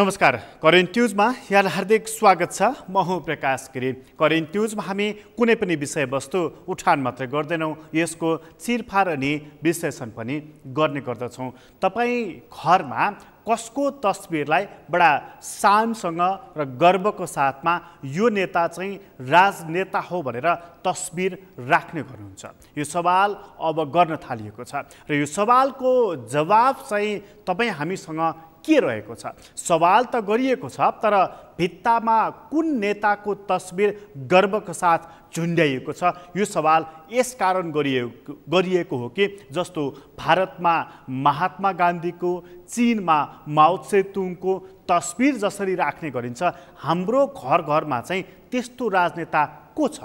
नमस्कार, करेन्ट न्युजमा यहाँलाई हार्दिक स्वागत छ। म हुँ प्रकाश गिरी। करेन्ट न्युजमा हामी कुनै पनि विषयवस्तु उठान मात्रै गर्दैनौँ, यसको चिरफार अनि विश्लेषण पनि गर्ने गर्दछौँ। तपाईँ घरमा कसको तस्बिरलाई बडा शानसँग र गर्वको साथमा यो नेता चाहिँ राजनेता हो भनेर तस्बिर राख्ने गर्नुहुन्छ? यो सवाल अब गर्न थालिएको छ र यो सवालको जवाब चाहिँ तपाईँ हामीसँग के रहेको छ? सवाल त गरिएको छ, तर भित्तामा कुन नेताको तस्बिर गर्वको साथ झुन्ड्याइएको छ? यो सवाल यस कारण गरिएको हो कि जस्तो भारतमा महात्मा गान्धीको, चीनमा माओ त्से-तुङको तस्बिर जसरी राख्ने गरिन्छ, हाम्रो घर घरमा चाहिँ त्यस्तो राजनेता को छ?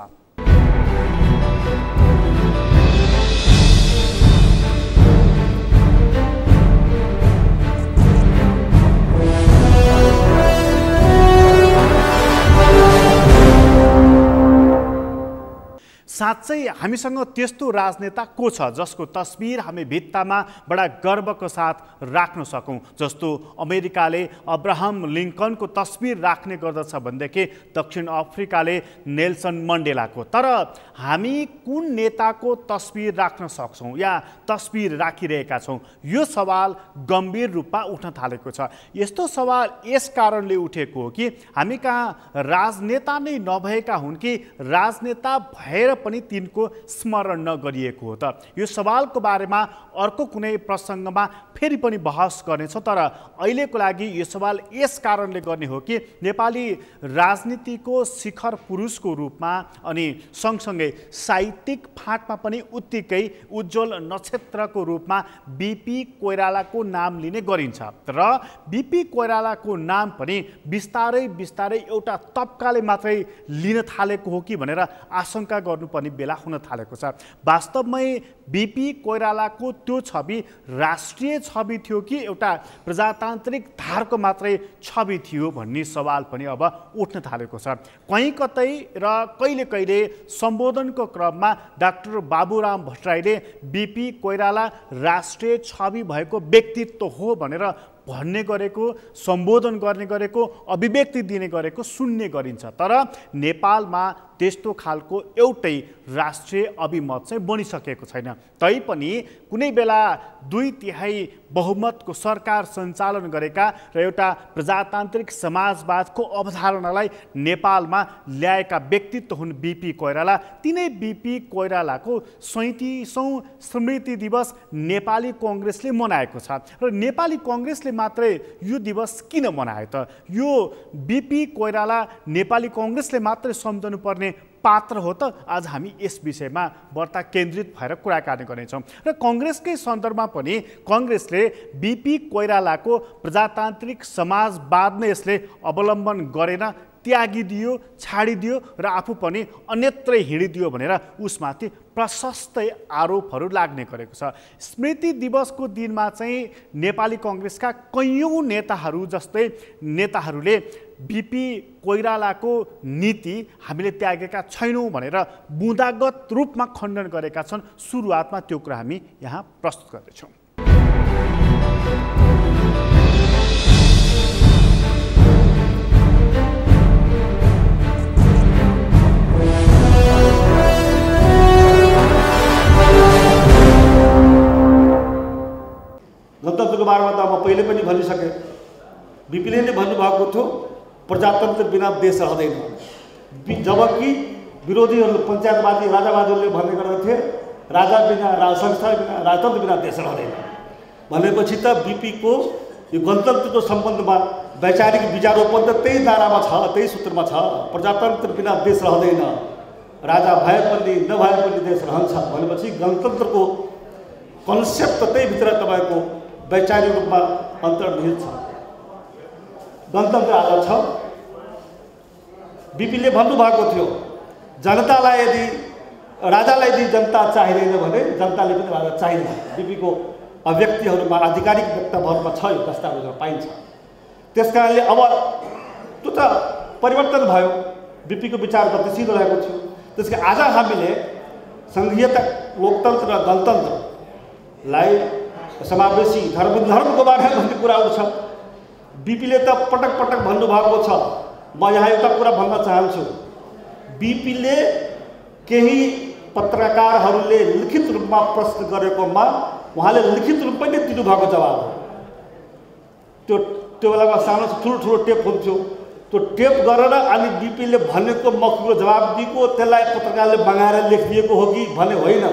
साँच्चै हामीसँग त्यस्तो राजनेता को छ जसको तस्बिर हामी भित्तामा बडा गर्वको साथ राख्न सकौँ? जस्तो अमेरिकाले अब्राहम लिङ्कनको तस्बिर राख्ने गर्दछ भनेदेखि दक्षिण अफ्रिकाले नेल्सन मण्डेलाको। तर हामी कुन नेताको तस्बिर राख्न सक्छौँ या तस्बिर राखिरहेका छौँ? यो सवाल गम्भीर रूपमा उठ्न थालेको छ। यस्तो सवाल यस कारणले उठेको हो कि हामी कहाँ राजनेता नै नभएका हुन् कि राजनेता भएर पनि तिनको स्मरण नगरिएको हो त? यो सवालको बारेमा अर्को कुनै प्रसङ्गमा फेरि पनि बहस गर्नेछौँ, तर अहिलेको लागि यो सवाल यस कारणले गर्ने हो कि नेपाली राजनीतिको शिखर पुरुषको रूपमा अनि सँगसँगै साहित्यिक फाँटमा पनि उत्तिकै उज्जवल नक्षत्रको रूपमा बीपी कोइरालाको नाम लिने गरिन्छ र बीपी कोइरालाको नाम पनि बिस्तारै बिस्तारै एउटा तबकाले मात्रै लिन थालेको हो कि भनेर आशंका गर्नुपर्ने बेला हुन थालेको छ। वास्तवमै बीपी कोइरालाको त्यो छवि राष्ट्रिय छवि थियो कि एउटा प्रजातान्त्रिक धारको मात्रै छवि थियो भन्ने सवाल पनि अब उठ्न थालेको छ। कहीँ कतै र कहिले कहिले सम्बोधनको क्रममा डाक्टर बाबुराम भट्टराईले बीपी कोइराला राष्ट्रिय छवि भएको व्यक्तित्व हो भनेर भन्ने गरेको, सम्बोधन गर्ने गरेको, अभिव्यक्ति दिने गरेको सुन्ने गरिन्छ। तर नेपालमा त्यस्तो खालको एउटै राष्ट्रिय अभिमत चाहिँ बनिसकेको छैन। तैपनि कुनै बेला 2/3 बहुमतको सरकार सञ्चालन गरेका र एउटा प्रजातान्त्रिक समाजवादको अवधारणालाई नेपालमा ल्याएका व्यक्तित्व हुन् बीपी कोइराला। तिनै बीपी कोइरालाको 37औं स्मृति दिवस नेपाली कङ्ग्रेसले मनाएको छ र नेपाली कङ्ग्रेसले मात्रै यो दिवस किन मनायो त? यो बीपी कोइराला नेपाली कङ्ग्रेसले मात्रै सम्झनु पर्ने पात्र हो त? आज हामी यस विषयमा वार्ता केन्द्रित भएर कुराकानी गर्नेछौँ र कङ्ग्रेसकै सन्दर्भमा पनि कङ्ग्रेसले बीपी कोइरालाको प्रजातान्त्रिक समाजवाद नै यसले अवलम्बन गरेन, त्यागिदियो, छाडिदियो र आफू पनि अन्यत्रै हिँडिदियो भनेर उसमाथि प्रशस्तै आरोपहरू लाग्ने गरेको छ। स्मृति दिवसको दिनमा चाहिँ नेपाली कङ्ग्रेसका कैयौँ नेताहरू जस्तै नेताहरूले बीपी कोइरालाको नीति हामीले त्यागेका छैनौँ भनेर बुँदागत रूपमा खण्डन गरेका छन्। सुरुवातमा त्यो कुरा हामी यहाँ प्रस्तुत गर्दैछौँ। गणतन्त्रको बारेमा त म पहिले पनि भनिसकेँ। बीपीले नै भन्नुभएको थियो प्रजातन्त्र बिना देश रहँदैन, जबकि विरोधीहरू पञ्चायतवादी राजावादीहरूले भन्ने गर्दथे राजा बिना संस्था बिना राजतन्त्र बिना देश रहँदैन भनेपछि त बीपीको यो गणतन्त्रको सम्बन्धमा वैचारिक विचारोपन त त्यही नारामा छ, त्यही सूत्रमा छ। प्रजातन्त्र बिना देश रहँदैन, राजा भए पनि नभए पनि देश रहन्छ भनेपछि गणतन्त्रको कन्सेप्ट त त्यहीभित्र तपाईँको वैचारिक रूपमा अन्तर्निहित छ। गणतन्त्र आज छ। बीपीले भन्नुभएको थियो जनतालाई यदि राजालाई यदि जनता चाहिँदैन भने जनताले पनि राजा चाहिँदैन। बीपीको अभिव्यक्तिहरूमा आधिकारिक व्यक्तहरूमा छ, यो दस्तावेजमा पाइन्छ। त्यस कारणले अब त्यो त परिवर्तन भयो, बीपीको विचार गतिशील रहेको थियो। त्यसकारण आज हामीले सङ्घीयता, लोकतन्त्र र गणतन्त्रलाई समावेशी धर्मको बारेमा भन्ने कुरा उठ्छ। बीपीले त पटक पटक भन्नुभएको छ। म यहाँ एउटा कुरा भन्न चाहन्छु, बीपीले केही पत्रकारहरूले लिखित रूपमा प्रश्न गरेकोमा उहाँले लिखित रूपमै नै दिनुभएको जवाब हो। त्यो बेलामा सानो ठुलो टेप हुन्थ्यो, त्यो टेप गरेर अनि बीपीले भनेको मौखिक जवाब दिएको त्यसलाई पत्रकारले बगाएर लेखिदिएको हो कि भने होइन।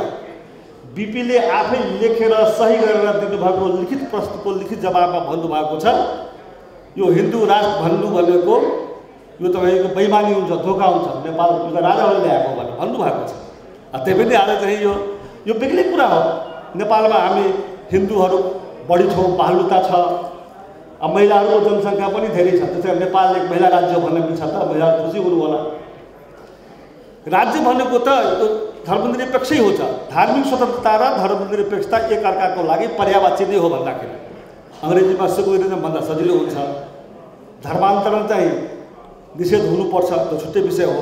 बीपीले आफै लेखेर सही गरेर दिनुभएको लिखित प्रश्नको लिखित जवाबमा भन्नुभएको छ, यो हिन्दू राष्ट्र भन्नु भनेको यो तपाईँको बेइमानी हुन्छ, धोका हुन्छ, नेपालको राजाहरूले ल्याएको भनेर भन्नुभएको छ। त्यही पनि आज चाहिँ यो बेग्लै कुरा हो। नेपालमा हामी हिन्दूहरू बढी छौँ, बाहुल्यता छ, महिलाहरूको जनसङ्ख्या पनि धेरै छ, त्यसैले नेपाल एक महिला राज्य भन्न मिल्छ त, महिलाहरू खुसी हुनु होला। राज्य भनेको त धर्मनिरपेक्षै हुन्छ। धार्मिक स्वतन्त्रता र धर्मनिरपेक्षता एकअर्काको लागि पर्यायवाची नै हो भन्दाखेरि अङ्ग्रेजीमा सेकुलरिजम भन्दा सजिलो हुन्छ। धर्मान्तरण चाहिँ निषेध हुनुपर्छ, त्यो छुट्टै विषय हो।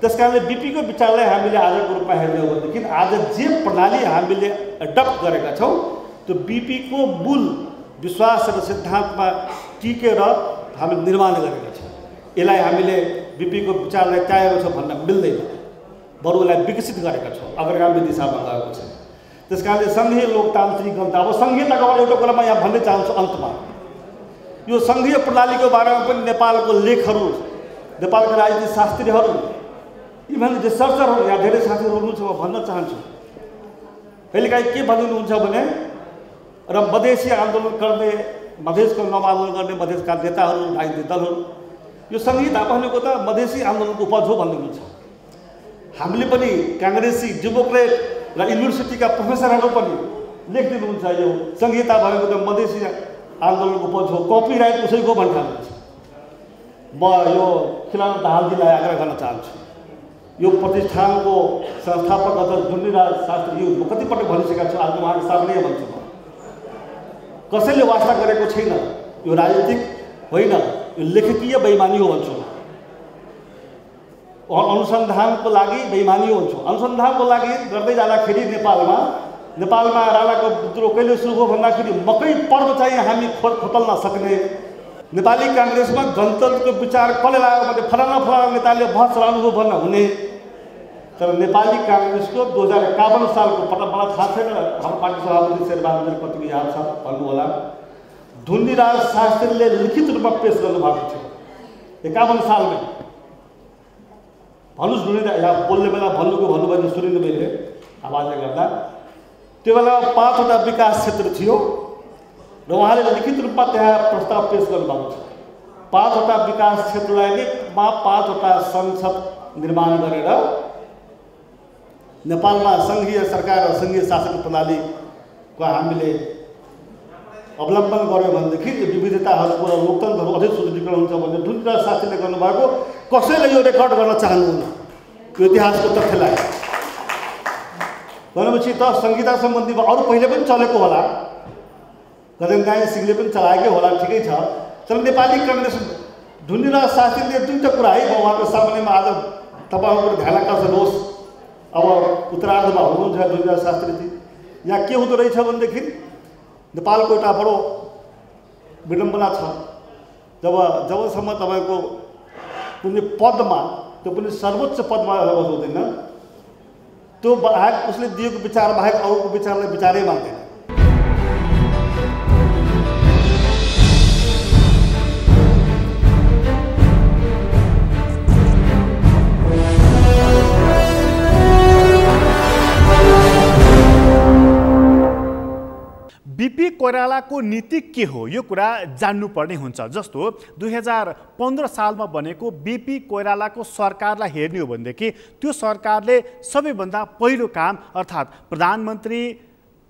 त्यस कारणले बीपीको विचारलाई हामीले आजको रूपमा हेर्ने हो भनेदेखि आज जे प्रणाली हामीले एडप्ट गरेका छौँ त्यो बीपीको मूल विश्वास र सिद्धान्तमा टिकेर हामीले निर्माण गरेका छौँ। यसलाई हामीले बीपीको विचारलाई त्यागेको छ भन्न मिल्दैन, बरु यसलाई विकसित गरेका छौँ, अग्रगामी दिशामा गएको छ। त्यस कारणले सङ्घीय लोकतान्त्रिक गणतन्त्र, अब सङ्घीयताको एउटा कुरा म यहाँ भन्नै चाहन्छु अन्तमा, यो सङ्घीय प्रणालीको बारेमा पनि नेपालको लेखहरू, नेपालका राजनीतिक शास्त्रीहरू, इभन रिसर्चरहरू, यहाँ धेरै साथीहरू हुनुहुन्छ, म भन्न चाहन्छु, कहिलेकाहीँ के भनिदिनुहुन्छ भने र मधेसी आन्दोलन गर्ने, मधेसको नवआन्दोलन गर्ने मधेसका नेताहरू, राजनीतिक दलहरू, यो संहिता भनेको त मधेसी आन्दोलनको उपज हो भन्नुहुन्छ। हामीले पनि काङ्ग्रेसी, डेमोक्रेट र युनिभर्सिटीका प्रोफेसरहरू पनि लेखिदिनुहुन्छ यो संहिता भनेको त मधेसी आन्दोलनको उपज हो, कपिराइट उसैको भन्नुहुन्छ। म यो खिलान दाहालजीलाई आग्रह गर्न चाहन्छु, यो प्रतिष्ठानको संस्थापक अध्यक्ष ढुण्डिराज शास्त्री, यो कतिपटक भनिसकेका छु, आज उहाँको सामने भन्छु, म कसैले वास्ता गरेको छैन, यो राजनीतिक होइन, यो लेखकीय बेइमानी हो भन्छु। अनुसन्धानको लागि बेइमानी हो भन्छु। अनुसन्धानको लागि गर्दै जाँदाखेरि नेपालमा राणाको विद्रोह कहिले सुरु हो भन्दाखेरि मकै पर्व चाहिँ हामी खोतल्न सक्ने, नेपाली काङ्ग्रेसमा गणतन्त्रको विचार कसले लाग्यो भने फलाना नेताले बहस चलाउनुभयो भन्न हुने। तर नेपाली काङ्ग्रेसको 2051 सालको मलाई थाहा छैन, हाम्रो पार्टी सभापति शेरबहादुर कतिको याद छ भन्नु होला, ढुण्डिराज शास्त्रीले लिखित रूपमा पेश गर्नुभएको थियो 51 सालमै। भन्नुहोस् ढुण्डिराज, यहाँ बोल्ने बेला भन्नुभयो सुनिनु मैले आवाजले गर्दा, त्यो बेला 5वटा विकास क्षेत्र थियो र उहाँले लिखित रूपमा त्यहाँ प्रस्ताव पेश गर्नुभएको छ। 5वटा विकास क्षेत्रलाई नै 5वटा संसद निर्माण गरेर नेपालमा सङ्घीय सरकार र सङ्घीय शासन प्रणालीको हामीले अवलम्बन गऱ्यो भनेदेखि विविधताहरूको र लोकतन्त्रहरू अझै सुदृढीकरण हुन्छ भन्ने ढुण्डिराज शास्त्रीले गर्नुभएको। कसैले यो रेकर्ड गर्न चाहनुहुन्न यो इतिहासको तथ्यलाई। भनेपछि त संहिता सम्बन्धीमा अरू पहिले पनि चलेको होला, गजनगाई सिंहले पनि चलाएकै होला, ठिकै छ। तर नेपाली काङ्ग्रेस ढुण्डिराज शास्त्रीले दुईवटा कुरा है, म उहाँको सामनेमा आज तपाईँहरूको ध्यान आकर्षण होस्। अब उत्तरार्धमा हुनुहुन्छ ढुण्डिराज शास्त्रीजी, यहाँ के हुँदो रहेछ भनेदेखि नेपालको एउटा बडो विडम्बना छ, जबसम्म तपाईँको कुनै पदमा, त्यो पनि सर्वोच्च पदमा हुँदैन, त्यो बाहेक उसले दिएको विचार बाहेक अरूको विचारलाई विचारै मान्दैन। बीपी कोइरालाको नीति के हो यो कुरा जान्नुपर्ने हुन्छ। जस्तो 2015 सालमा बनेको बीपी कोइरालाको सरकारलाई हेर्ने हो भनेदेखि त्यो सरकारले सबैभन्दा पहिलो काम अर्थात् प्रधानमन्त्री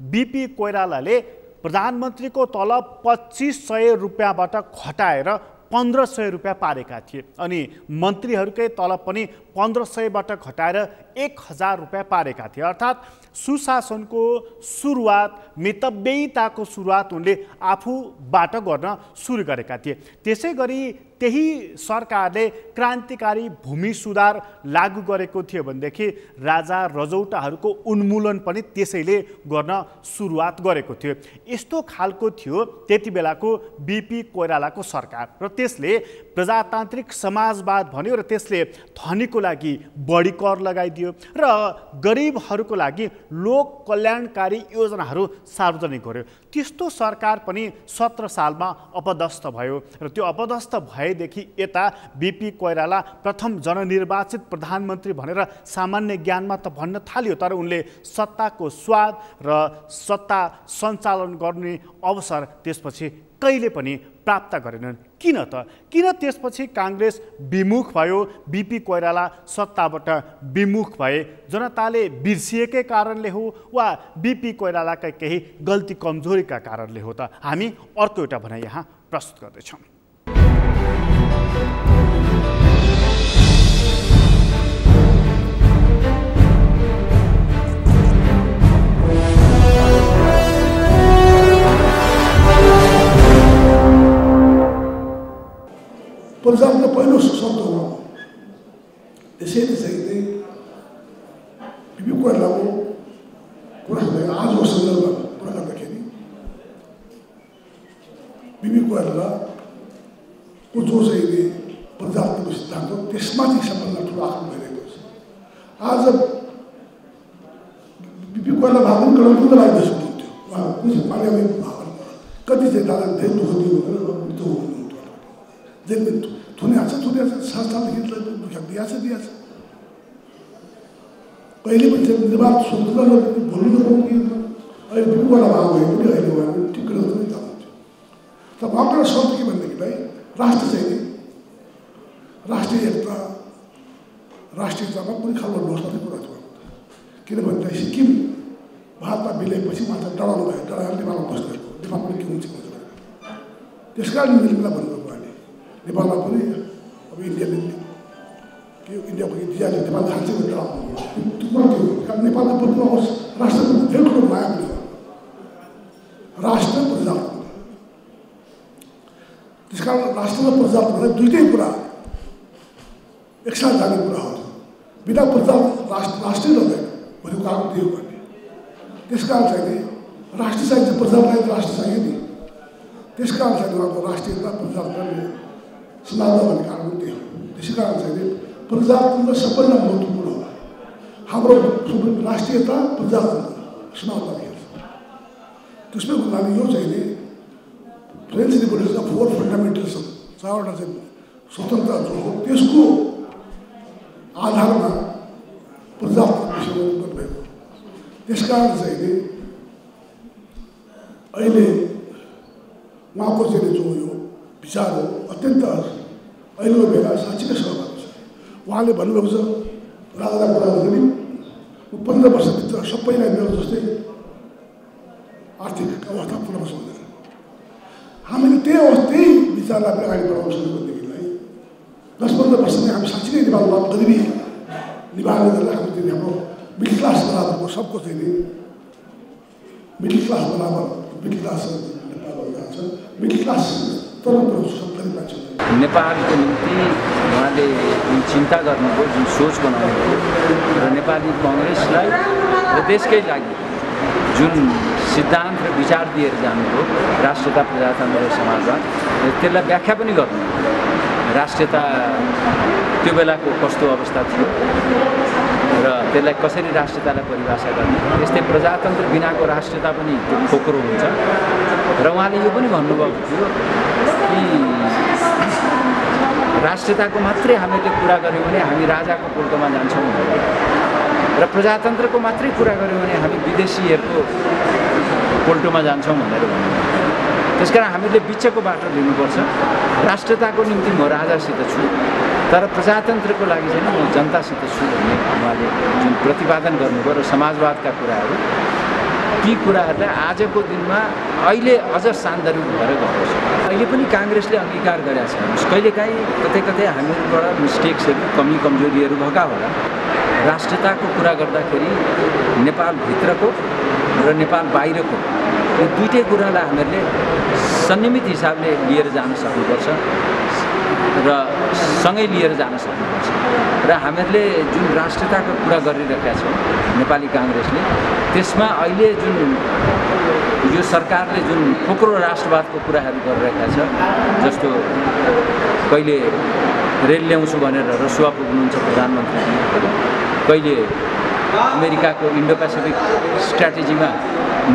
बीपी कोइरालाले प्रधानमन्त्रीको तलब 2500 रुपियाँबाट घटाएर 1500 रुपियाँ पारेका थिए अनि मन्त्रीहरूकै तलब पनि 1500बाट घटाएर 1000 रुपियाँ पारेका थिए। अर्थात् सुशासनको सुरुवात, मितव्ययिताको सुरुवात उनले आफूबाट गर्न सुरु गरेका थिए। त्यसै गरी त्यही सरकारले क्रान्तिकारी भूमि सुधार लागू गरेको थियो भनेदेखि राजा रजौटाहरूको उन्मूलन पनि त्यसैले गर्न सुरुवात गरेको थियो। यस्तो खालको थियो त्यति बेलाको बीपी कोइरालाको सरकार र त्यसले प्रजातान्त्रिक समाजवाद भन्यो र त्यसले धनीको लागि बढी कर लगाइदियो र गरिबहरूको लागि लोक कल्याणकारी योजनाहरू सार्वजनिक गर्यो। त्यस्तो सरकार पनि 17 सालमा अपदस्थ भयो र त्यो अपदस्थ भएदेखि यता बीपी कोइराला प्रथम जननिर्वाचित प्रधानमन्त्री भनेर सामान्य ज्ञानमा त भन्न थाल्यो, तर उनले सत्ताको स्वाद र सत्ता सञ्चालन गर्ने अवसर त्यसपछि कहिले पनि प्राप्त गरेनन्। किन त? किन त्यसपछि काङ्ग्रेस विमुख भयो, बीपी कोइराला सत्ताबाट विमुख भए? जनताले बिर्सिएकै कारणले हो वा बीपी कोइरालाका केही गल्ती कमजोरीका कारणले हो त? हामी अर्को एउटा भनाइ यहाँ प्रस्तुत गर्दैछौँ। प्रजातन्त्र पहिलो शब्द हो। त्यसैले चाहिँ बीपी कोइरालाको कुरा आजको सन्दर्भमा कुरा गर्दाखेरि बीपी कोइरालाको जो चाहिँ प्रजातन्त्रको सिद्धान्त हो त्यसमाथि सबभन्दा ठुलो आक्रमण भइरहेको छ। आज बीपी कोइराला भागन गणतन्त्रको लागि सुन्थ्यो, उहाँ कुछ पार्टीमा कति चाहिँ दादा धेरै दुःख दियो भनेर मृत्यु हुनुहुन्थ्यो। जेल थुनिया छ 7 सालदेखि दुःख दिएछ। कहिले पनि चाहिँ निर्वाध स्वतन्त्र भुल्नु नपाउने। अहिले बीपी कोइराला भाग भयो भने अहिले उहाँ ठिक गलत नै जान्थ्यो। त उहाँको शब्द के भनेदेखिलाई राष्ट्र चाहिँ राष्ट्रिय एकता राष्ट्रियतामा कुनै खालको लोस मात्रै कुरा थियो। किनभने सिक्किम भारतमा विलयपछि मात्र डराउनु भयो, डराएर नेपालमा बस्नुभएको, नेपाल पनि के हुन्छ भनेर। त्यस कारण निर्मला भन्नुभयो अहिले नेपालमा पनि अब इन्डियाले के इन्डियाको इन्डियाले नेपाल खान्छ भनेर डराउनु भयो। त्यो कुरा थियो कारण नेपालको प्रति होस् राष्ट्रको धेरै ठुलो माया पनि छ। राष्ट्र प्रजातन्त्र त्यस कारण राष्ट्र र प्रजातन्त्र दुईटै कुरा एकसाथ जाने कुरा हो। बिना प्रजातन्त्र राष्ट्रै रहँदैन भनेको कारण त्यो गर्ने। त्यस कारण चाहिँ राष्ट्र चाहिन्छ, प्रजातन्त्र राष्ट्र चाहियो नि। त्यस कारण चाहिँ उहाँको राष्ट्रियता प्रजातन्त्रले समाज भन्ने कारण त्यही हो। त्यसै कारण चाहिँ प्रजातन्त्र सबभन्दा महत्त्वपूर्ण हो। हाम्रो राष्ट्रियता प्रजातन्त्र समाजमा हेर्छ। त्यसमै हुनाले यो चाहिँ फ्रेन्च रिभोल्युसनका 4 फन्डामेन्टल्स 4वटा चाहिँ स्वतन्त्रता जो हो त्यसको आधारमा प्रजातन्त्र विषयमा गर्नुभएको। त्यसकारण चाहिँ अहिले उहाँको चाहिँ जो यो विचार हो अत्यन्त अहिलेको बेला साँच्चीकै स्वाभाविक छ। उहाँले भन्नुभएको छ राजालाई कुरा गर्दाखेरि 15 वर्षभित्र सबैलाई मेरो जस्तै आर्थिक अवस्था पुऱ्याउन सक्दैन। हामीले त्यही विचारलाई अगाडि बढाउन सक्यो भनेदेखिलाई 10-15 वर्षमै हामी साँच्चीकै नेपालमा गरिबी निवारण गरेर हाम्रो मिडल क्लास बराबरको सबको चाहिँ मिडल क्लास बराबर मिडल क्लास नेपालमा जान्छ। मिडल क्लास तरफको सब गरिब मान्छे नेपालको निम्ति उहाँले जुन चिन्ता गर्नुभयो, जुन सोच बनाउनुभयो र नेपाली कङ्ग्रेसलाई र देशकै लागि जुन सिद्धान्त र विचार दिएर जानुभयो राष्ट्रियता प्रजातन्त्र र समाजवाद, त्यसलाई व्याख्या पनि गर्नु। राष्ट्रियता त्यो बेलाको कस्तो अवस्था थियो र त्यसलाई कसरी राष्ट्रियतालाई परिभाषा गर्ने, त्यस्तै प्रजातन्त्र बिनाको राष्ट्रियता पनि त्यो खोक्रो हुन्छ। र उहाँले यो पनि भन्नुभएको थियो कि राष्ट्रियताको मात्रै हामीले कुरा गऱ्यौँ भने हामी राजाको पुल्टोमा जान्छौँ र प्रजातन्त्रको मात्रै कुरा गऱ्यौँ भने हामी विदेशीहरूको पुल्टोमा जान्छौँ भनेर भन्नुभयो। त्यसकारण हामीले बिचको बाटो लिनुपर्छ। राष्ट्रियताको निम्ति म राजासित छु, तर प्रजातन्त्रको लागि चाहिँ म जनतासित छु भन्ने उहाँले जुन प्रतिपादन गर्नुभयो र समाजवादका कुराहरू, ती कुराहरूलाई आजको दिनमा अहिले अझ सान्दर्भिक भएर गएको छ। अहिले पनि काङ्ग्रेसले अङ्गीकार गरेका छ। कहिलेकाहीँ कतै कतै हामीहरूबाट मिस्टेक्सहरू कमी कमजोरीहरू भएका होला। राष्ट्रियताको कुरा गर्दाखेरि नेपालभित्रको र नेपाल बाहिरको यो दुईटै कुरालाई हामीहरूले संयमित हिसाबले लिएर जान सक्नुपर्छ। र सँगै लिएर जान सक्नुपर्छ र हामीहरूले जुन राष्ट्रियताको कुरा गरिरहेका छौँ नेपाली काङ्ग्रेसले त्यसमा अहिले जुन यो सरकारले जुन फोक्रो राष्ट्रवादको कुराहरू गरिरहेका छ जस्तो कहिले रेल ल्याउँछु भनेर रसुवा पुग्नुहुन्छ प्रधानमन्त्री कहिले अमेरिकाको इन्डो पेसिफिक स्ट्राटेजीमा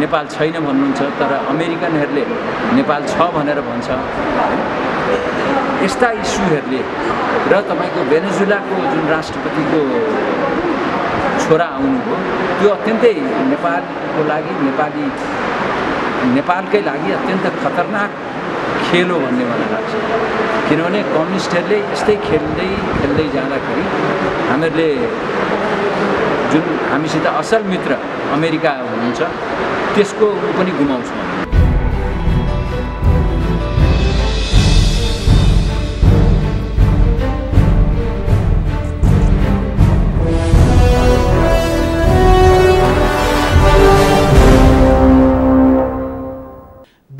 नेपाल छैन भन्नुहुन्छ तर अमेरिकनहरूले नेपाल छ भनेर भन्छ यस्ता इस्युहरूले र तपाईँको भेनेजुलाको जुन राष्ट्रपतिको छोरा आउनुभयो त्यो अत्यन्तै नेपालको लागि नेपालकै लागि अत्यन्त खतरनाक खेल हो भन्ने मलाई लाग्छ किनभने कम्युनिस्टहरूले यस्तै खेल्दै जाँदाखेरि हामीहरूले जुन हामीसित असल मित्र अमेरिका हुनुहुन्छ त्यसको पनि गुमाउँछौँ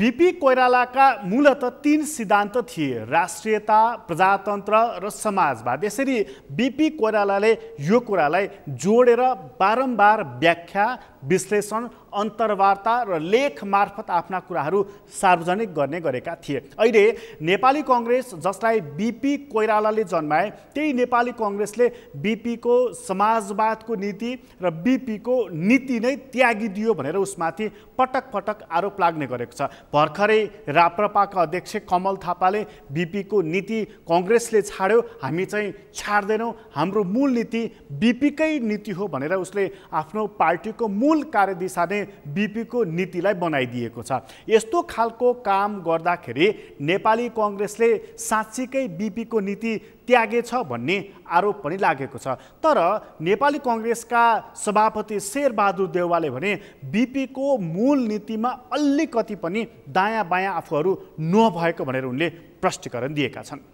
बीपी कोइरालाका मूलतः 3 सिद्धान्त थिए राष्ट्रियता प्रजातन्त्र र समाजवाद यसरी बीपी कोइरालाले यो कुरालाई जोडेर बारम्बार व्याख्या विश्लेषण अन्तर्वार्ता र लेख मार्फत आफ्ना कुराहरू सार्वजनिक गर्ने गरेका थिए अहिले नेपाली कङ्ग्रेस जसलाई बीपी कोइरालाले जन्माए त्यही नेपाली कङ्ग्रेसले बीपीको समाजवादको नीति र बीपीको नीति नै त्यागिदियो भनेर उसमाथि पटक पटक आरोप लाग्ने गरेको छ भर्खरै राप्रपाका अध्यक्ष कमल थापाले बीपीको नीति कङ्ग्रेसले छाड्यो हामी चाहिँ छाड्दैनौँ हाम्रो मूल नीति बीपीकै नीति हो भनेर उसले आफ्नो पार्टीको मूल कार्यदिशा नै बीपीको नीतिलाई बनाइदिएको छ यस्तो खालको काम गर्दाखेरि नेपाली कङ्ग्रेसले साँच्चीकै बीपीको नीति त्यागेछ भन्ने आरोप पनि लागेको छ तर नेपाली कङ्ग्रेसका सभापति शेरबहादुर देउवाले भने बीपीको मूल नीतिमा अलिकति पनि दायाँ बायाँ आफूहरू नभएको भनेर उनले प्रष्टीकरण दिएका छन्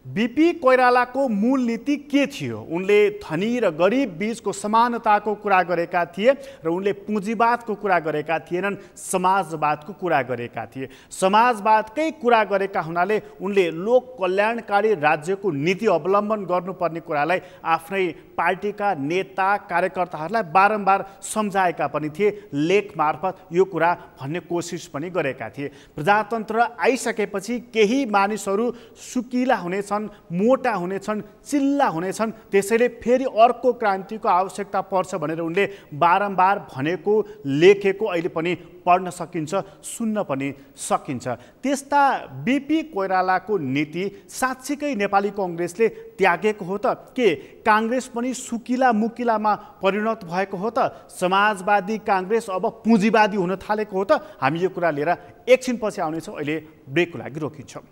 बीपी कोइरालाको मूल नीति के थियो उनले धनी र गरिब बीचको समानताको कुरा गरेका थिए र उनले पुँजीवादको कुरा गरेका थिएनन् समाजवादको कुरा गरेका थिए समाजवादकै कुरा गरेका हुनाले उनले लोक कल्याणकारी राज्यको नीति अवलम्बन गर्नुपर्ने कुरालाई आफ्नै पार्टीका नेता कार्यकर्ताहरूलाई बारम्बार सम्झाएका पनि थिए लेख मार्फत यो कुरा भन्ने कोसिस पनि गरेका थिए प्रजातन्त्र आइसकेपछि केही मानिसहरू सुकिला हुनेछन् मोटा हुनेछन् चिल्ला हुनेछन् त्यसैले फेरि अर्को क्रान्तिको आवश्यकता पर्छ भनेर उनले बारम्बार भनेको लेखेको अहिले पनि पढ्न सकिन्छ सुन्न पनि सकिन्छ त्यस्ता बीपी कोइरालाको नीति साँच्चीकै नेपाली कङ्ग्रेसले त्यागेको हो त के काङ्ग्रेस पनि सुकिला मुकिलामा परिणत भएको हो त समाजवादी काङ्ग्रेस अब पुँजीवादी हुन थालेको हो त हामी यो कुरा लिएर एकछिनपछि आउनेछौँ अहिले ब्रेकको लागि रोकिन्छौँ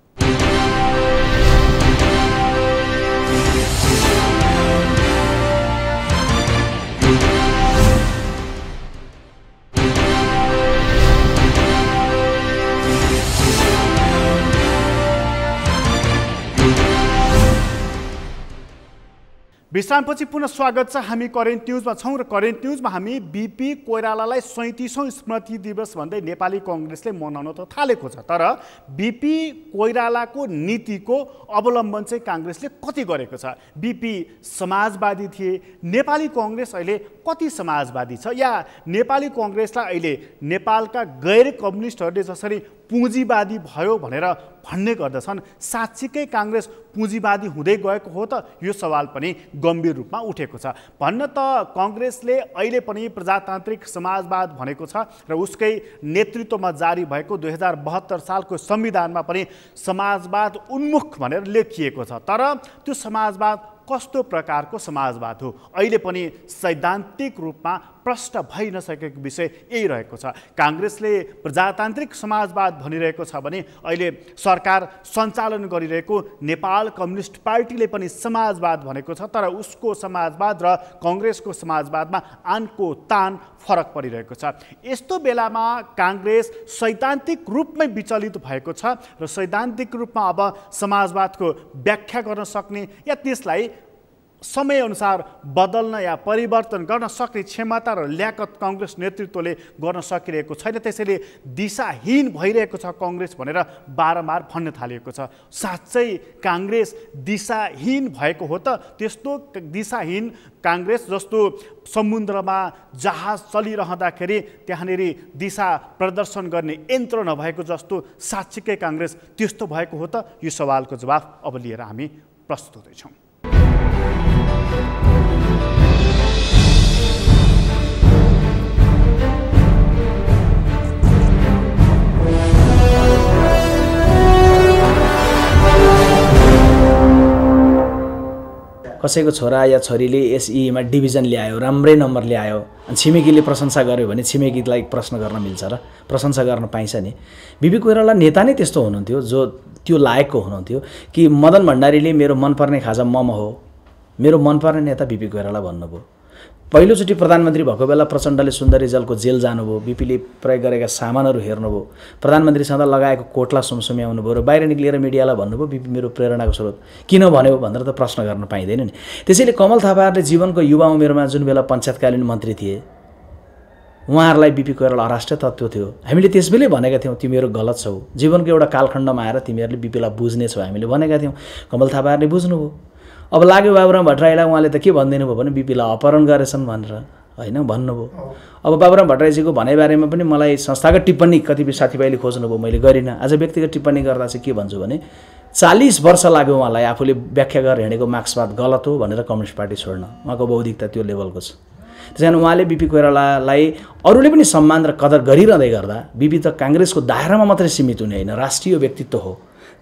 विश्रामपछि पुनः स्वागत छ हामी करेन्ट न्युजमा छौँ र करेन्ट न्युजमा हामी बीपी कोइरालालाई 37औं स्मृति दिवस भन्दै नेपाली कङ्ग्रेसले मनाउन त थालेको छ तर बीपी कोइरालाको नीतिको अवलम्बन चाहिँ काङ्ग्रेसले कति गरेको छ बीपी समाजवादी थिए नेपाली कङ्ग्रेस अहिले कति समाजवादी छ या नेपाली कङ्ग्रेसलाई अहिले नेपालका गैर कम्युनिस्टहरूले जसरी पुँजीवादी भयो भनेर भन्ने गर्दछन् साँच्चीकै काङ्ग्रेस पुँजीवादी हुँदै गएको हो त यो सवाल पनि गम्भीर रूपमा उठेको छ भन्न त कङ्ग्रेसले अहिले पनि प्रजातान्त्रिक समाजवाद भनेको छ र उसकै नेतृत्वमा जारी भएको 2072 सालको संविधानमा पनि समाजवाद उन्मुख भनेर लेखिएको छ तर त्यो समाजवाद कस्तो प्रकारको समाजवाद हो अहिले पनि सैद्धान्तिक रूपमा प्रश्न भइ नसकेको विषय यही रहेको छ काङ्ग्रेसले प्रजातान्त्रिक समाजवाद भनिरहेको छ भने अहिले सरकार सञ्चालन गरिरहेको नेपाल कम्युनिस्ट पार्टीले पनि समाजवाद भनेको छ तर उसको समाजवाद र कङ्ग्रेसको समाजवादमा आनको तान फरक परिरहेको छ यस्तो बेलामा काङ्ग्रेस सैद्धान्तिक रूपमै विचलित भएको छ र सैद्धान्तिक रूपमा अब समाजवादको व्याख्या गर्न सक्ने या त्यसलाई समयअनुसार बदल्न या परिवर्तन गर्न सक्ने क्षमता र ल्याकत कङ्ग्रेस नेतृत्वले गर्न सकिरहेको छैन। त्यसैले दिशाहीन भइरहेको छ कङ्ग्रेस भनेर बारम्बार भन्न थालिएको छ। साँच्चै काङ्ग्रेस दिशाहीन भएको हो त? त्यस्तो दिशाहीन काङ्ग्रेस जस्तो समुद्रमा जहाज चलिरहँदाखेरि त्यहाँनिर दिशा प्रदर्शन गर्ने यन्त्र नभएको जस्तो साँच्चीकै काङ्ग्रेस त्यस्तो भएको हो त? यो सवालको जवाफ अब लिएर हामी प्रस्तुत हुँदैछौँ। कसैको छोरा या छोरीले एसईमा डिभिजन ल्यायो, राम्रै नम्बर ल्यायो, अनि छिमेकीले प्रशंसा गर्यो भने छिमेकीलाई प्रश्न गर्न मिल्छ र प्रशंसा गर्न पाइन्छ नि। बिपी कोइराला नेता नै त्यस्तो हुनुहुन्थ्यो जो त्यो लायकको हुनुहुन्थ्यो कि मदन भण्डारीले मेरो मनपर्ने खाजा मोमो हो, मेरो मनपर्ने नेता बिपी कोइराला भन्नुभयो। पहिलोचोटि प्रधानमन्त्री भएको बेला प्रचण्डले सुन्दरी जलको जेल जानुभयो, बिपीले प्रयोग गरेका सामानहरू हेर्नुभयो, प्रधानमन्त्रीसँग लगाएको कोटला सुमसुम्याउनुभयो र बाहिर निक्लिएर मिडियालाई भन्नुभयो बिपी मेरो प्रेरणाको स्रोत। किन भन्यो भनेर त प्रश्न गर्न पाइँदैन नि। त्यसैले कमल थापाहरूले जीवनको युवा उमेरमा जुन बेला पञ्चायतकालीन मन्त्री थिए उहाँहरूलाई बिपी कोइराला अराष्ट्रिय तत्त्व थियो। हामीले त्यसबेलै भनेका थियौँ तिमीहरू गलत छौ, जीवनको एउटा कालखण्डमा आएर तिमीहरूले बिपीलाई बुझ्नेछौ हामीले भनेका थियौँ। कमल थापाहरूले बुझ्नुभयो। अब लाग्यो बाबुराम भट्टराईलाई उहाँले त के भनिदिनु भयो भने बिपीलाई अपहरण गरेछन् भनेर होइन भन्नुभयो। अब बाबुराम भट्टराईजीको भनाइबारेमा पनि मलाई संस्थागत टिप्पणी कतिपय साथीभाइले खोज्नुभयो, मैले गरिनँ। आज व्यक्तिगत टिप्पणी गर्दा चाहिँ के भन्छु भने 40 वर्ष लाग्यो उहाँलाई आफूले व्याख्या गरेर हिँडेको मार्क्सवाद गलत हो भनेर कम्युनिस्ट पार्टी छोड्न। उहाँको बौद्धिकता त्यो लेभलको छ। त्यसैले उहाँले बिपी कोइरालालाई अरूले पनि सम्मान र कदर गरिरहँदै गर्दा बिपी त काङ्ग्रेसको दायरामा मात्रै सीमित हुने होइन, राष्ट्रिय व्यक्तित्व हो।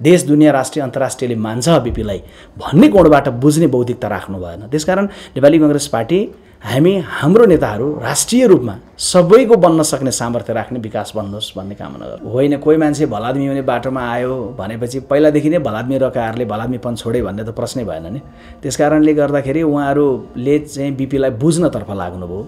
देश दुनियाँ राष्ट्रिय अन्तर्राष्ट्रियले मान्छ बिपीलाई भन्ने कोणबाट बुझ्ने बौद्धिकता राख्नु भएन। त्यसकारण नेपाली काङ्ग्रेस पार्टी हाम्रो नेताहरू राष्ट्रिय रूपमा सबैको बन्न सक्ने सामर्थ्य राख्ने विकास बन्नुहोस् भन्ने कामना गर्छु। होइन कोही मान्छे भलाद्मी हुने बाटोमा आयो भनेपछि पहिलादेखि नै भलाद्मी रकाहरूले भलाद्मीपन छोडे भन्ने त प्रश्नै भएन नि। त्यसकारणले गर्दाखेरि उहाँहरूले चाहिँ बिपीलाई बुझ्नतर्फ लाग्नुभयो,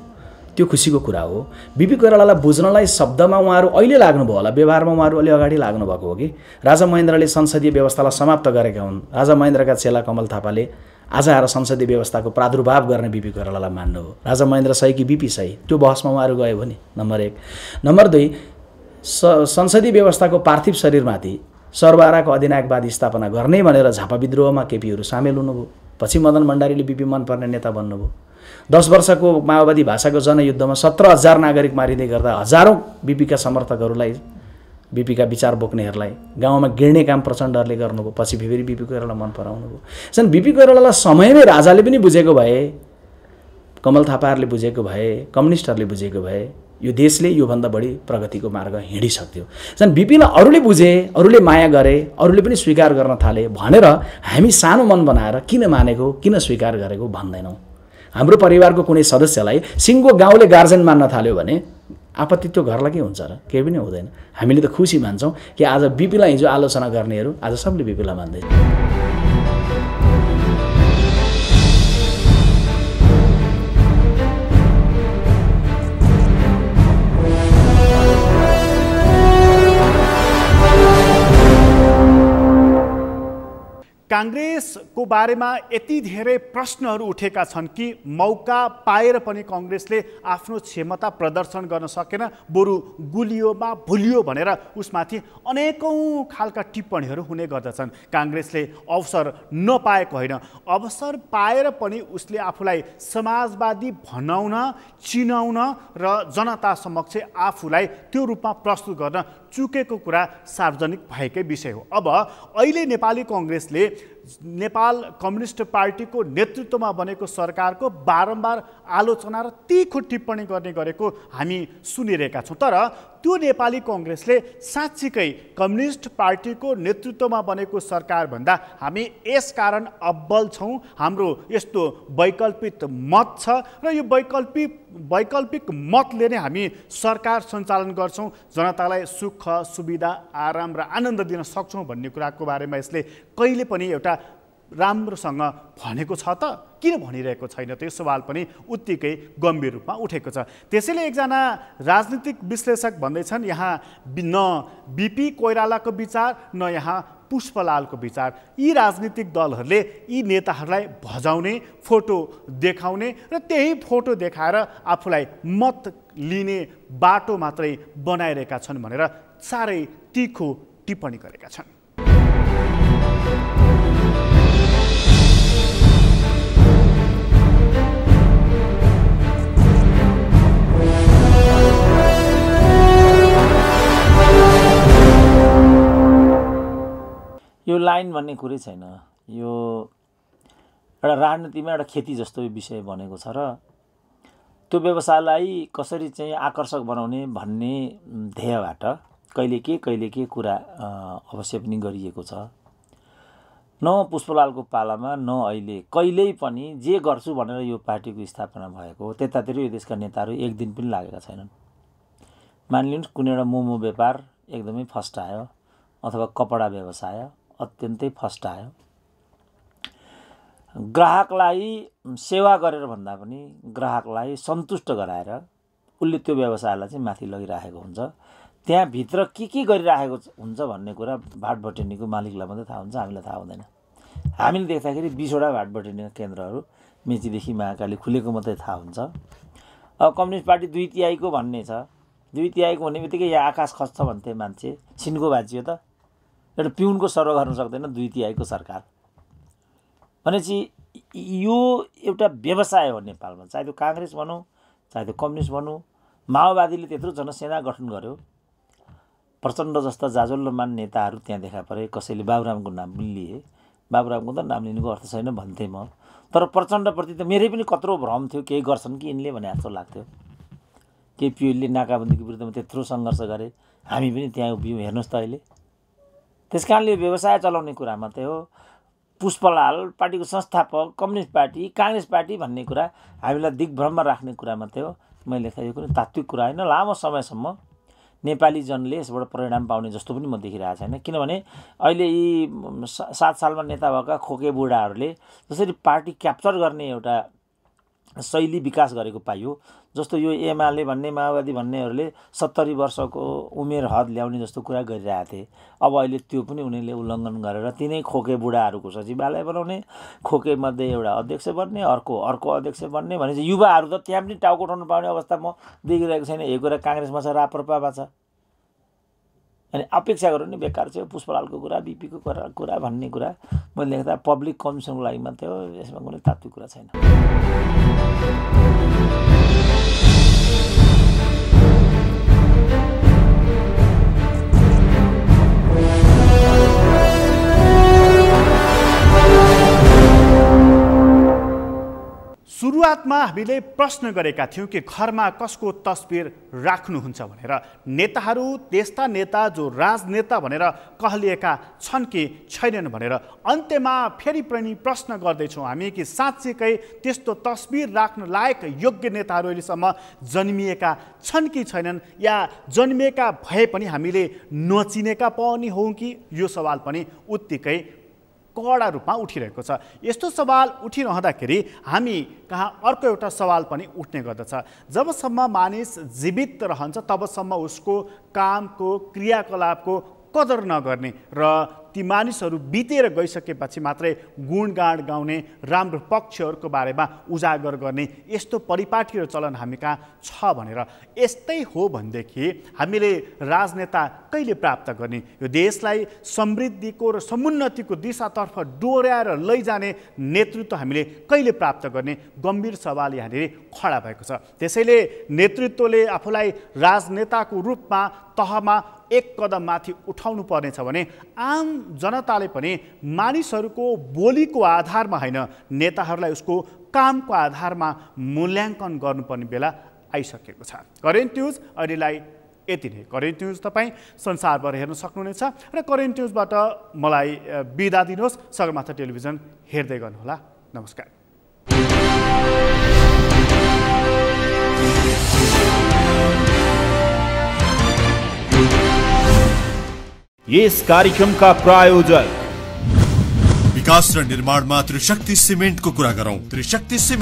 त्यो खुसीको कुरा हो। बिपी कोइरालालाई बुझ्नलाई शब्दमा उहाँहरू अहिले लाग्नुभयो होला, व्यवहारमा उहाँहरू अलि अगाडि लाग्नुभएको हो कि। राजा महेन्द्रले संसदीय व्यवस्थालाई समाप्त गरेका हुन्। राजा महेन्द्रका चेला कमल थापाले आज आएर संसदीय व्यवस्थाको प्रादुर्भाव गर्ने बिपी कोइरालालाई मान्नुभयो। राजा महेन्द्र सही कि बिपी सही, त्यो बहसमा उहाँहरू गयो भने नम्बर 1। नम्बर 2, संसदीय व्यवस्थाको पार्थिव शरीरमाथि सर्वहाराको अधिनायकवाद स्थापना गर्ने भनेर झापा विद्रोहमा केपीहरू सामेल हुनुभयो। पछि मदन भण्डारीले बिपी मनपर्ने नेता बन्नुभयो। 10 वर्षको माओवादी भाषाको जनयुद्धमा 17,000 नागरिक मारिँदै गर्दा हजारौँ बिपीका समर्थकहरूलाई, बिपीका विचार बोक्नेहरूलाई गाउँमा गिड्ने काम प्रचण्डहरूले गर्नुभयो। पछि फेरि बिपी कोइराला मन पराउनु भयो। सन् बिपी कोइरालालाई समयमै राजाले पनि बुझेको भए, कमल थापाहरूले बुझेको भए, कम्युनिस्टहरूले बुझेको भए यो देशले योभन्दा बढी प्रगतिको मार्ग हिँडिसक्थ्यो। सन् बिपीलाई अरूले बुझे, अरूले माया गरे, अरूले पनि स्वीकार गर्न थाले भनेर हामी सानो मन बनाएर किन मानेको, किन स्वीकार गरेको भन्दैनौँ। हाम्रो परिवारको कुनै सदस्यलाई सिङ्गो गाउँले गार्जेन मान्न थाल्यो भने आपत्ति त्यो घरलाई के हुन्छ र? केही पनि हुँदैन। हामीले त खुसी मान्छौँ कि आज बिपीलाई हिजो आलोचना गर्नेहरू आज सबले बिपीलाई मान्दैन। काङ्ग्रेसको बारेमा यति धेरै प्रश्नहरू उठेका छन् कि मौका पाएर पनि कङ्ग्रेसले आफ्नो क्षमता प्रदर्शन गर्न सकेन, बरु गुलियोमा भुलियो भनेर उसमाथि अनेकौँ खालका टिप्पणीहरू हुने गर्दछन्। काङ्ग्रेसले अवसर नपाएको होइन, अवसर पाएर पनि उसले आफूलाई समाजवादी भनाउन, चिनाउन र जनता समक्ष आफूलाई त्यो रूपमा प्रस्तुत गर्न चुकेको कुरा सार्वजनिक भएकै विषय हो। अब अहिले नेपाली कङ्ग्रेसले नेपाल कम्युनिस्ट पार्टीको नेतृत्वमा बनेको सरकारको बारम्बार आलोचना र तीखो टिप्पणी गर्ने गरेको हामी सुनिरहेका छौँ। तर त्यो नेपाली कङ्ग्रेसले साँच्चीकै कम्युनिस्ट पार्टीको नेतृत्वमा बनेको सरकारभन्दा हामी यसकारण अब्बल छौँ, हाम्रो यस्तो वैकल्पिक मत छ र यो वैकल्पिक मतले नै हामी सरकार सञ्चालन गर्छौँ, जनतालाई सुख सुविधा आराम र आनन्द दिन सक्छौँ भन्ने कुराको बारेमा यसले कहिले पनि एउटा राम्रोसँग भनेको छ त किन भनिरहेको छैन त यो सवाल पनि उत्तिकै गम्भीर रूपमा उठेको छ। त्यसैले एकजना राजनीतिक विश्लेषक भन्दैछन् यहाँ न बिपी कोइरालाको विचार न यहाँ पुष्पलालको विचार, यी राजनीतिक दलहरूले यी नेताहरूलाई भजाउने, फोटो देखाउने र त्यही फोटो देखाएर आफूलाई मत लिने बाटो मात्रै बनाइरहेका छन् भनेर साह्रै तीखो टिप्पणी गरेका छन्। यो लाइन भन्ने कुरै छैन, यो एउटा राजनीतिमा एउटा खेती जस्तो विषय बनेको छ र त्यो व्यवसायलाई कसरी चाहिँ आकर्षक बनाउने भन्ने ध्येयबाट कहिले के कुरा अवश्य पनि गरिएको छ। न पुष्पलालको पालामा न अहिले कहिल्यै पनि जे गर्छु भनेर यो पार्टीको स्थापना भएको त्यतातिर यो देशका नेताहरू एक दिन पनि लागेका छैनन्। मानिलिनुहोस् कुनै एउटा मोमो व्यापार एकदमै फर्स्ट आयो अथवा कपडा व्यवसाय अत्यन्तै फर्स्ट आयो, ग्राहकलाई सेवा गरेर भन्दा पनि ग्राहकलाई सन्तुष्ट गराएर उसले त्यो व्यवसायलाई चाहिँ माथि लगिराखेको हुन्छ। त्यहाँभित्र के गरिराखेको हुन्छ भन्ने कुरा भाटभटेनीको मालिकलाई मात्रै थाहा हुन्छ, हामीलाई थाहा हुँदैन। हामीले देख्दाखेरि 20वटा भाटभटेनी केन्द्रहरू मेचीदेखि महाकाली खुलेको मात्रै थाहा हुन्छ। अब कम्युनिस्ट पार्टी 2/3 भन्ने छ, 2/3 भन्ने बित्तिकै यहाँ आकाश खस्छ भन्थे मान्छे, सिन्को भाँचियो त। एउटा पिउनको सर्व गर्न सक्दैन 2/3 सरकार भनेपछि यो एउटा व्यवसाय हो नेपालमा। चाहे त्यो काङ्ग्रेस भनौँ चाहे त्यो कम्युनिस्ट भनौँ, माओवादीले त्यत्रो जनसेना गठन गर्यो, प्रचण्ड जस्ता जाजोल्यमान नेताहरू त्यहाँ देखा परे, कसैले बाबुरामको नाम पनि लिए, बाबुरामको त नाम लिनुको अर्थ छैन भन्थेँ म, तर प्रचण्डप्रति त मेरै पनि कत्रो भ्रम थियो केही गर्छन् कि यिनले भने जस्तो लाग्थ्यो। केपिओलले नाकाबन्दीको विरुद्धमा त्यत्रो सङ्घर्ष गरे, हामी पनि त्यहाँ उभियौँ, हेर्नुहोस् त अहिले। त्यस कारणले व्यवसाय चलाउने कुरा मात्रै हो। पुष्पलाल पार्टीको संस्थापक, कम्युनिस्ट पार्टी, काङ्ग्रेस पार्टी भन्ने कुरा हामीलाई दिग्भ्रममा राख्ने कुरा मात्रै हो। मैले लेख्दा यो कुनै तात्विक कुरा होइन। लामो समयसम्म नेपाली जनले यसबाट परिणाम पाउने जस्तो पनि म देखिरहेको छैन, किनभने अहिले यी 7 सालमा नेता भएका खोके बुढाहरूले जसरी पार्टी क्याप्चर गर्ने एउटा शैली विकास गरेको पाइयो, जस्तो यो एमाले भन्ने माओवादी भन्नेहरूले 70 वर्षको उमेर हद ल्याउने जस्तो कुरा गरिरहेका थिए। अब अहिले त्यो पनि उनीहरूले उल्लङ्घन गरेर तिनै खोके बुढाहरूको सचिवालय बनाउने, खोके मध्ये एउटा अध्यक्ष बन्ने, अर्को अध्यक्ष बन्ने भनेपछि युवाहरू त त्यहाँ पनि टाउको उठाउनु पाउने अवस्था म देखिरहेको छैन। यो कुरा काङ्ग्रेसमा छ, राप्रपामा छ। अनि अपेक्षा गरौँ नि बेकार छ पुष्पलालको कुरा, बिपीको कुरा भन्ने कुरा मैले लेख्दा पब्लिक कमिसनको लागि मात्रै हो, यसमा कुनै तात्विक कुरा छैन। सुरुवातमा हामीले प्रश्न गरेका थियौँ कि घरमा कसको तस्बिर राख्नुहुन्छ भनेर। नेताहरू त्यस्ता नेता जो राजनेता भनेर कहलिएका छन् कि छैनन् भनेर। अन्त्यमा फेरि पनि प्रश्न गर्दैछौँ हामी कि साँच्चीकै त्यस्तो तस्बिर राख्न लायक योग्य नेताहरू अहिलेसम्म जन्मिएका छन् कि छैनन्, या जन्मिएका भए पनि हामीले नचिनेका पनि हौँ कि, यो सवाल पनि उत्तिकै कडा रूपमा उठिरहेको छ। यस्तो सवाल उठिरहँदाखेरि हामी कहाँ अर्को एउटा सवाल पनि उठ्ने गर्दछ। जबसम्म मानिस जीवित रहन्छ तबसम्म उसको कामको क्रियाकलापको कदर नगर्ने र ती मानिसहरू बितेर गइसकेपछि मात्रै गुणगान गाउने, राम्रो पक्षहरूको बारेमा उजागर गर्ने यस्तो परिपाटी र चलन हामी कहाँ छ भनेर। यस्तै हो भनेदेखि हामीले राजनेता कहिले प्राप्त गर्ने, यो देशलाई समृद्धिको र समुन्नतिको दिशातर्फ डोर्याएर लैजाने नेतृत्व हामीले कहिले प्राप्त गर्ने गम्भीर सवाल यहाँनिर खडा भएको छ। त्यसैले नेतृत्वले आफूलाई राजनेताको रूपमा तहमा एक कदम माथि उठाउनु पर्नेछ भने आम जनताले पनि मानिसहरूको बोलीको आधारमा होइन, नेताहरूलाई उसको कामको आधारमा मूल्याङ्कन गर्नुपर्ने बेला आइसकेको छ। करेन्ट न्युज अहिलेलाई यति नै। करेन्ट न्युज तपाईँ संसारभर हेर्न सक्नुहुनेछ र करेन्ट न्युजबाट मलाई बिदा दिनुहोस्। सगरमाथा टेलिभिजन हेर्दै गर्नुहोला। नमस्कार। यस कार्यक्रमका प्रायोजक विकास र निर्माणमा त्रिशक्ति सिमेन्टको कुरा गरौं। त्रिशक्ति सिमेन्ट